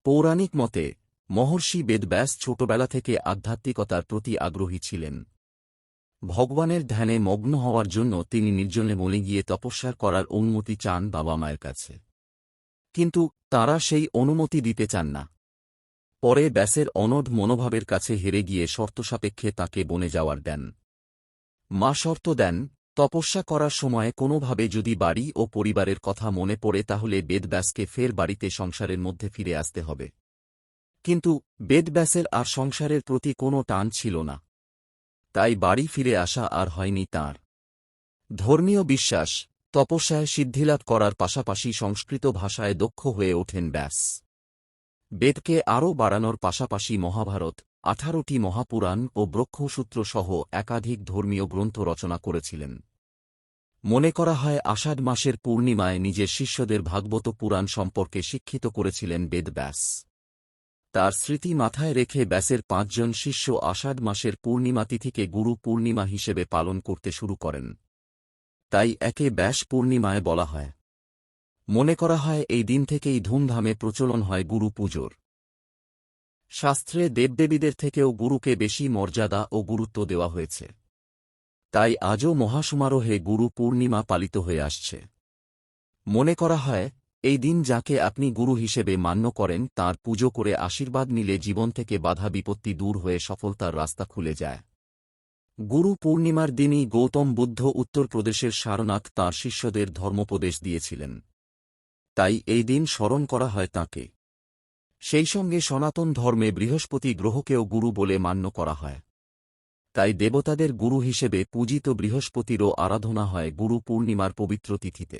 পৌরাণিক মতে মহর্ষি বেদব্যাস ছোটবেলা থেকে আধ্যাত্মিকতার প্রতি আগ্রহী ছিলেন। ভগবানের ধ্যানে মগ্ন হওয়ার জন্য তিনি নির্জনে বনে গিয়ে তপস্যা করার অনুমতি চান বাবা মায়ের কাছে। কিন্তু তাঁরা সেই অনুমতি দিতে চান না। পরে ব্যাসের অনড় মনোভাবের কাছে হেরে গিয়ে শর্তসাপেক্ষে তাঁকে বনে যাওয়ার দেন। মা শর্ত দেন, তপস্যা করার সময় কোনোভাবে যদি বাড়ি ও পরিবারের কথা মনে পড়ে তাহলে বেদব্যাসকে ফের বাড়িতে সংসারের মধ্যে ফিরে আসতে হবে। কিন্তু বেদব্যাসের আর সংসারের প্রতি কোনো টান ছিল না। তাই বাড়ি ফিরে আসা আর হয়নি তাঁর। ধর্মীয় বিশ্বাস, তপস্যায় সিদ্ধিলাভ করার পাশাপাশি সংস্কৃত ভাষায় দক্ষ হয়ে ওঠেন ব্যাস। বেদকে আরও বাড়ানোর পাশাপাশি মহাভারত, 18টি মহাপুরাণ ও ব্রহ্মসূত্র সহ একাধিক ধর্মীয় গ্রন্থ রচনা করেছিলেন। মনে করা হয় আষাঢ় মাসের পূর্ণিমায় নিজের শিষ্যদের ভাগবত পুরাণ সম্পর্কে শিক্ষিত করেছিলেন বেদব্যাস। তার স্মৃতি মাথায় রেখে ব্যাসের 5 জন শিষ্য আষাঢ় মাসের পূর্ণিমা তিথিকে গুরু পূর্ণিমা হিসেবে পালন করতে শুরু করেন। তাই একে ব্যাস পূর্ণিমায় বলা হয়। মনে করা হয় এই দিন থেকেই ধুমধামে প্রচলন হয় গুরু পুজোর। শাস্ত্রে দেবদেবীদের থেকেও গুরুকে বেশি মর্যাদা ও গুরুত্ব দেওয়া হয়েছে। তাই আজও মহাসমারোহে গুরু পূর্ণিমা পালিত হয়ে আসছে। মনে করা হয় এই দিন যাকে আপনি গুরু হিসেবে মান্য করেন তাঁর পুজো করে আশীর্বাদ নিলে জীবন থেকে বাধা বিপত্তি দূর হয়ে সফলতার রাস্তা খুলে যায়। গুরু পূর্ণিমার দিনই গৌতম বুদ্ধ উত্তরপ্রদেশের সারনাথ তাঁর শিষ্যদের ধর্মোপদেশ দিয়েছিলেন। তাই এই দিন স্মরণ করা হয় তাঁকে। সেই সঙ্গে সনাতন ধর্মে বৃহস্পতি গ্রহকেও গুরু বলে মান্য করা হয়। তাই দেবতাদের গুরু হিসেবে পূজিত বৃহস্পতিরও আরাধনা হয় গুরু পূর্ণিমার পবিত্র তিথিতে।